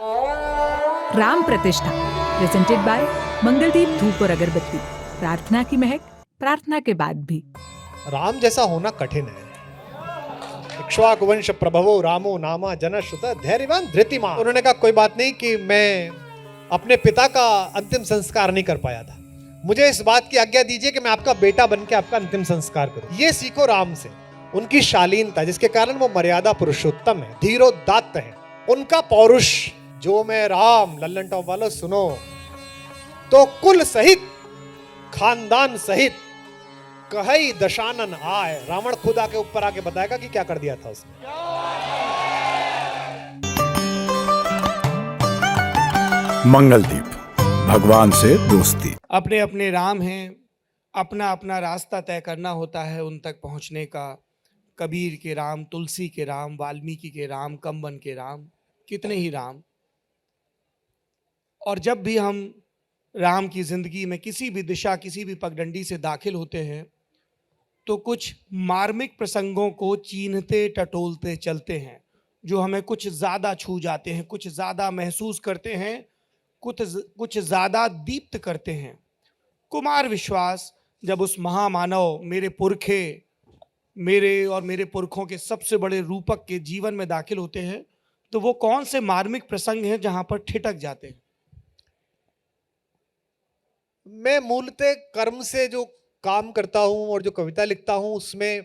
राम प्रतिष्ठा presented by Mangaldeep धूप और अगरबत्ती। प्रार्थना की महक प्रार्थना के बाद भी। राम जैसा होना कठिन है। इक्ष्वाकु वंश प्रभवो रामो नामा जनश्रुत धैर्यवान धृतिमान। उन्होंने कहा कोई बात नहीं कि मैं अपने पिता का अंतिम संस्कार नहीं कर पाया था, मुझे इस बात की आज्ञा दीजिए कि मैं आपका बेटा बन के आपका अंतिम संस्कार करूं। ये सीखो राम से, उनकी शालीनता जिसके कारण वो मर्यादा पुरुषोत्तम है, धीरोदात्त है, उनका पौरुष। जो मैं राम लल्लन टॉप वालों सुनो तो कुल सहित खानदान सहित कहीं दशानन आए। रावण खुद आके ऊपर आके बताएगा कि क्या कर दिया था उसने। मंगलदीप, भगवान से दोस्ती। अपने अपने राम हैं, अपना अपना रास्ता तय करना होता है उन तक पहुंचने का। कबीर के राम, तुलसी के राम, वाल्मीकि के राम, कंबन के राम, कितने ही राम। और जब भी हम राम की जिंदगी में किसी भी दिशा, किसी भी पगडंडी से दाखिल होते हैं तो कुछ मार्मिक प्रसंगों को चीन्हते टटोलते चलते हैं, जो हमें कुछ ज़्यादा छू जाते हैं, कुछ ज़्यादा महसूस करते हैं, कुछ ज़्यादा दीप्त करते हैं। कुमार विश्वास जब उस महामानव, मेरे पुरखे, मेरे और मेरे पुरखों के सबसे बड़े रूपक के जीवन में दाखिल होते हैं तो वो कौन से मार्मिक प्रसंग हैं जहां पर ठिठक जाते हैं? मैं मूलतः कर्म से जो काम करता हूं और जो कविता लिखता हूं उसमें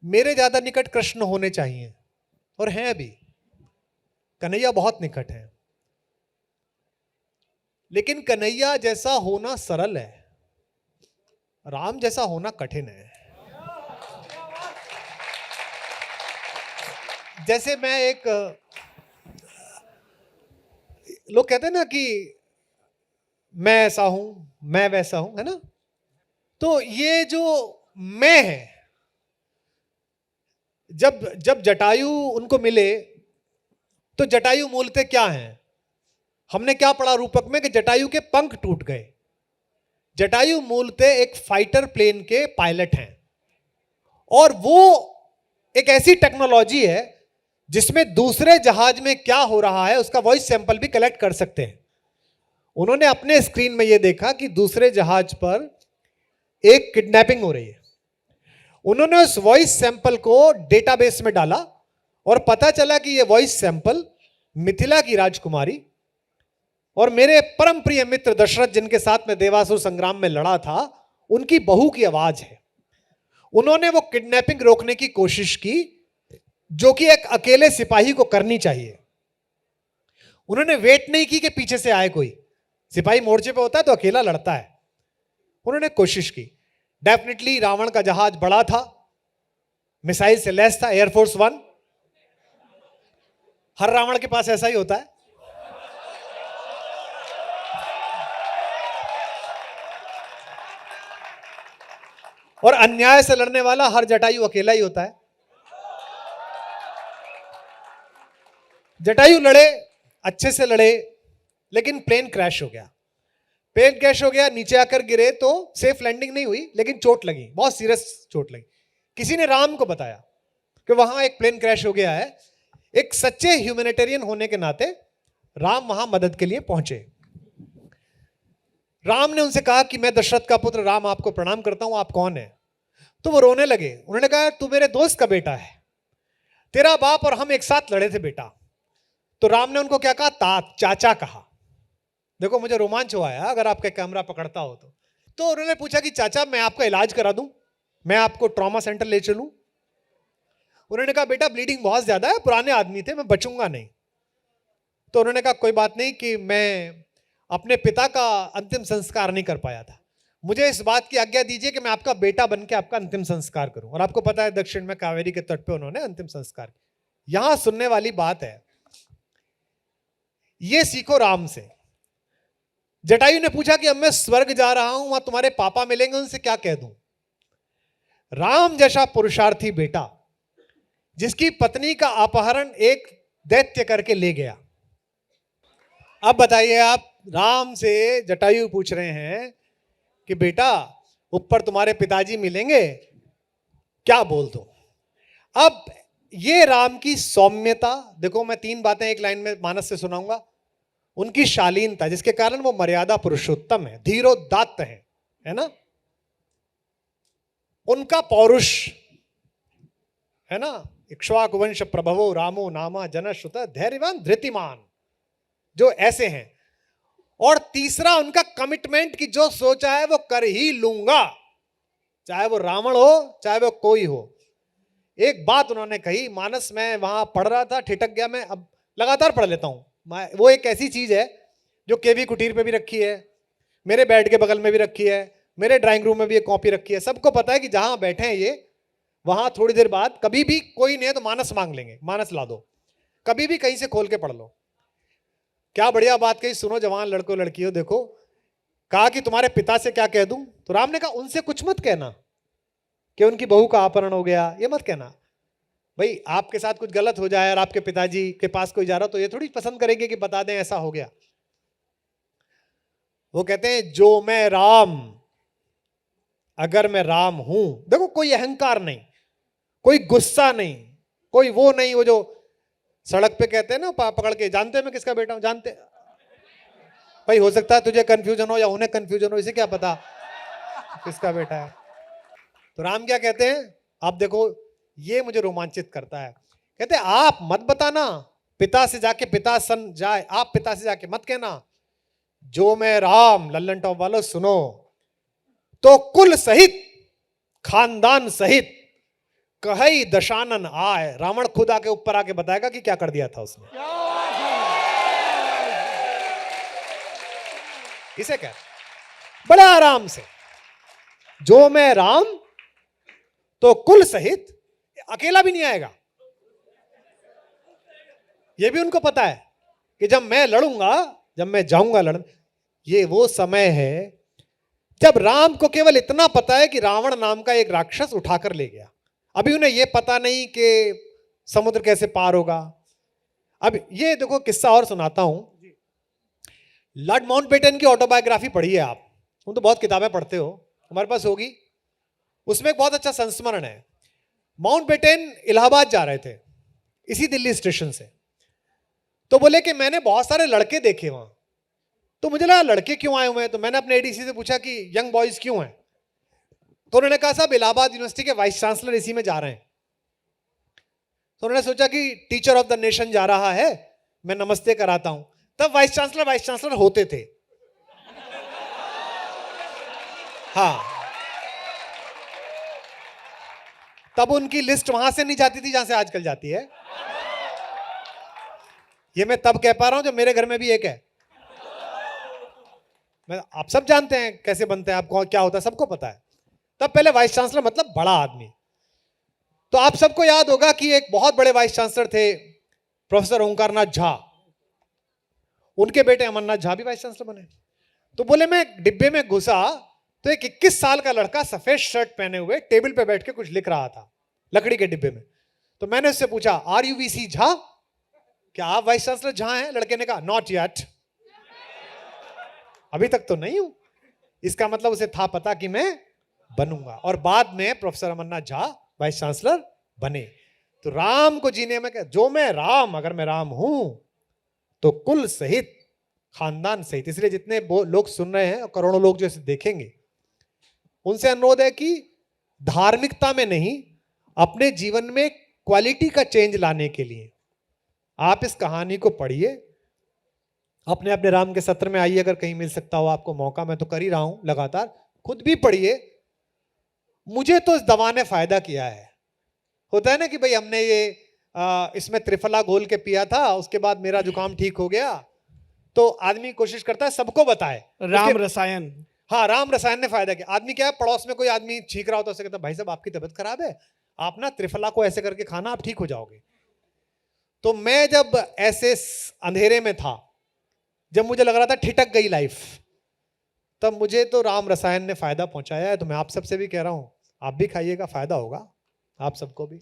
मेरे ज्यादा निकट कृष्ण होने चाहिए, और हैं भी। कन्हैया बहुत निकट है, लेकिन कन्हैया जैसा होना सरल है, राम जैसा होना कठिन है। जैसे मैं एक, लोग कहते हैं ना कि मैं ऐसा हूं, मैं वैसा हूं, है ना। तो ये जो मैं है, जब जटायु उनको मिले तो जटायु मूलतः क्या है? हमने क्या पढ़ा रूपक में कि जटायु के पंख टूट गए। जटायु मूलतः एक फाइटर प्लेन के पायलट हैं, और वो एक ऐसी टेक्नोलॉजी है जिसमें दूसरे जहाज में क्या हो रहा है उसका वॉइस सैंपल भी कलेक्ट कर सकते हैं। उन्होंने अपने स्क्रीन में यह देखा कि दूसरे जहाज पर एक किडनैपिंग हो रही है। उन्होंने उस वॉइस सैंपल को डेटाबेस में डाला और पता चला कि यह वॉइस सैंपल मिथिला की राजकुमारी और मेरे परम प्रिय मित्र दशरथ, जिनके साथ में देवासुर संग्राम में लड़ा था, उनकी बहू की आवाज है। उन्होंने वो किडनैपिंग रोकने की कोशिश की जो कि एक अकेले सिपाही को करनी चाहिए। उन्होंने वेट नहीं की कि पीछे से आए कोई। सिपाही मोर्चे पे होता है तो अकेला लड़ता है। उन्होंने कोशिश की। डेफिनेटली रावण का जहाज बड़ा था, मिसाइल से लैस था, एयरफोर्स 1। हर रावण के पास ऐसा ही होता है। और अन्याय से लड़ने वाला हर जटायु अकेला ही होता है। जटायु लड़े, अच्छे से लड़े, लेकिन प्लेन क्रैश हो गया। प्लेन क्रैश हो गया, नीचे आकर गिरे तो सेफ लैंडिंग नहीं हुई, लेकिन चोट लगी, बहुत सीरियस चोट लगी। किसी ने राम को बताया कि वहां एक प्लेन क्रैश हो गया है। एक सच्चे ह्यूमैनिटेरियन होने के नाते राम वहां मदद के लिए पहुंचे। राम ने उनसे कहा कि मैं दशरथ का पुत्र राम आपको प्रणाम करता हूं, आप कौन है? तो वो रोने लगे। उन्होंने कहा तू मेरे दोस्त का बेटा है, तेरा बाप और हम एक साथ लड़े थे बेटा। तो राम ने उनको क्या कहा? चाचा कहा। देखो मुझे रोमांच हुआ है अगर आपका कैमरा पकड़ता हो तो उन्होंने पूछा कि चाचा मैं आपका इलाज करा दूं, मैं आपको ट्रॉमा सेंटर ले चलूं? उन्होंने कहा बेटा ब्लीडिंग बहुत ज्यादा है, पुराने आदमी थे, मैं बचूंगा नहीं। तो उन्होंने कहा कोई बात नहीं कि मैं अपने पिता का अंतिम संस्कार नहीं कर पाया था, मुझे इस बात की आज्ञा दीजिए कि मैं आपका बेटा बन के आपका अंतिम संस्कार करूं। और आपको पता है दक्षिण में कावेरी के तट पे उन्होंने अंतिम संस्कार। यहां सुनने वाली बात है, ये सीखो राम से। जटायु ने पूछा कि अब मैं स्वर्ग जा रहा हूं, वहां तुम्हारे पापा मिलेंगे, उनसे क्या कह दूं? राम जैसा पुरुषार्थी बेटा जिसकी पत्नी का अपहरण एक दैत्य करके ले गया। अब बताइए आप, राम से जटायु पूछ रहे हैं कि बेटा ऊपर तुम्हारे पिताजी मिलेंगे, क्या बोल दो? अब ये राम की सौम्यता, देखो मैं 3 बातें एक लाइन में मानस से सुनाऊंगा। उनकी शालीनता, जिसके कारण वो मर्यादा पुरुषोत्तम है, धीरोदात्त है ना। उनका पौरुष है ना, इक्ष्वाकु वंश प्रभवो रामो नामा जनश्रुत धैर्यवान धृतिमान, जो ऐसे हैं। और तीसरा उनका कमिटमेंट कि जो सोचा है वो कर ही लूंगा, चाहे वो रावण हो चाहे वो कोई हो। एक बात उन्होंने कही, मानस में वहां पढ़ रहा था, ठिठक गया मैं, अब लगातार पढ़ लेता हूं। वो एक ऐसी चीज है जो केवी कुटीर पे भी रखी है, मेरे बेड के बगल में भी रखी है, मेरे ड्राइंग रूम में भी एक कॉपी रखी है। सबको पता है कि जहां बैठे हैं ये, वहां थोड़ी देर बाद कभी भी कोई नहीं है तो मानस मांग लेंगे, मानस ला दो, कभी भी कहीं से खोल के पढ़ लो। क्या बढ़िया बात कही, सुनो जवान लड़कों लड़कियों, देखो कहा कि तुम्हारे पिता से क्या कह दूं, तो राम ने कहा उनसे कुछ मत कहना कि उनकी बहू का अपहरण हो गया, ये मत कहना। भाई आपके साथ कुछ गलत हो जाए और आपके पिताजी के पास कोई जा रहा तो ये थोड़ी पसंद करेंगे कि बता दें ऐसा हो गया। वो कहते हैं जो मैं राम, अगर मैं राम हूं, देखो कोई अहंकार नहीं, कोई गुस्सा नहीं, कोई वो नहीं, वो जो सड़क पे कहते हैं ना पकड़ के, जानते हैं मैं किसका बेटा हूं, जानते भाई, हो सकता है तुझे कंफ्यूजन हो या उन्हें कंफ्यूजन हो, इसे क्या पता किसका बेटा है। तो राम क्या कहते हैं, आप देखो ये मुझे रोमांचित करता है। कहते हैं आप मत बताना, पिता से जाके पिता सन जाए, आप पिता से जाके मत कहना, जो मैं राम, लल्लन टॉप वालों सुनो, तो कुल सहित खानदान सहित कही दशानन आए। रावण खुद आके ऊपर आके बताएगा कि क्या कर दिया था उसने। इसे क्या बड़े आराम से, जो मैं राम तो कुल सहित, अकेला भी नहीं आएगा। यह भी उनको पता है कि जब मैं लड़ूंगा, जब मैं जाऊंगा लड़, ये वो समय है जब राम को केवल इतना पता है कि रावण नाम का एक राक्षस उठाकर ले गया। अभी उन्हें यह पता नहीं कि समुद्र कैसे पार होगा। अब ये देखो किस्सा और सुनाता हूं। लॉर्ड माउंटबेटन की ऑटोबायोग्राफी पढ़ी है आप, तुम तो बहुत किताबें पढ़ते हो, हमारे पास होगी। उसमें एक बहुत अच्छा संस्मरण है। माउंटबेटन इलाहाबाद जा रहे थे इसी दिल्ली स्टेशन से, तो बोले कि मैंने बहुत सारे लड़के देखे वहां, तो मुझे लगा लड़के क्यों आए हुए हैं, तो मैंने अपने एडीसी से पूछा कि यंग बॉयज क्यों हैं, तो उन्होंने कहा साहब इलाहाबाद यूनिवर्सिटी के वाइस चांसलर इसी में जा रहे हैं। तो उन्होंने सोचा कि टीचर ऑफ द नेशन जा रहा है, मैं नमस्ते कराता हूं। तब वाइस चांसलर होते थे। हाँ, तब उनकी लिस्ट वहां से नहीं जाती थी जहां से आजकल जाती है। ये मैं तब कह पा रहा हूं जब मेरे घर में भी एक है। आप सब जानते हैं कैसे बनते हैं, आपको क्या होता है सबको पता है। तब पहले वाइस चांसलर मतलब बड़ा आदमी। तो आप सबको याद होगा कि एक बहुत बड़े वाइस चांसलर थे प्रोफेसर ओंकारनाथ झा, उनके बेटे अमरनाथ झा भी वाइस चांसलर बने। तो बोले मैं डिब्बे में घुसा तो एक 21 साल का लड़का सफेद शर्ट पहने हुए टेबल पे बैठ के कुछ लिख रहा था लकड़ी के डिब्बे में। तो मैंने उससे पूछा आर यू वीसी झा, क्या आप वाइस चांसलर झा हैं? लड़के ने कहा नॉट येट, अभी तक तो नहीं हूं। इसका मतलब उसे था पता कि मैं बनूंगा, और बाद में professor Amarnath Jha vice chancellor बने। तो राम को जीने में क्या, जो मैं राम, अगर मैं राम हूं तो कुल सहित खानदान सहित। इसलिए जितने लोग सुन रहे हैं और करोड़ों लोग जो इसे देखेंगे, उनसे अनुरोध है कि धार्मिकता में नहीं, अपने जीवन में क्वालिटी का चेंज लाने के लिए आप इस कहानी को पढ़िए। अपने अपने राम के सत्र में आइए, अगर कहीं मिल सकता हो आपको मौका, मैं तो कर ही रहा हूं लगातार, खुद भी पढ़िए। मुझे तो इस दवा ने फायदा किया है। होता है ना कि भाई हमने ये इसमें त्रिफला घोल के पिया था, उसके बाद मेरा जुकाम ठीक हो गया, तो आदमी कोशिश करता है सबको बताए। राम रसायन, हाँ, राम रसायन ने फायदा किया। आदमी क्या है, पड़ोस में कोई आदमी छींक रहा होता है, उसे कहता भाई साहब आपकी तबीयत खराब है, आप ना त्रिफला को ऐसे करके खाना, आप ठीक हो जाओगे। तो मैं जब ऐसे अंधेरे में था, जब मुझे लग रहा था ठिठक गई लाइफ, तब मुझे तो राम रसायन ने फायदा पहुंचाया है। तो मैं आप सबसे भी कह रहा हूं, आप भी खाइएगा, फायदा होगा आप सबको भी।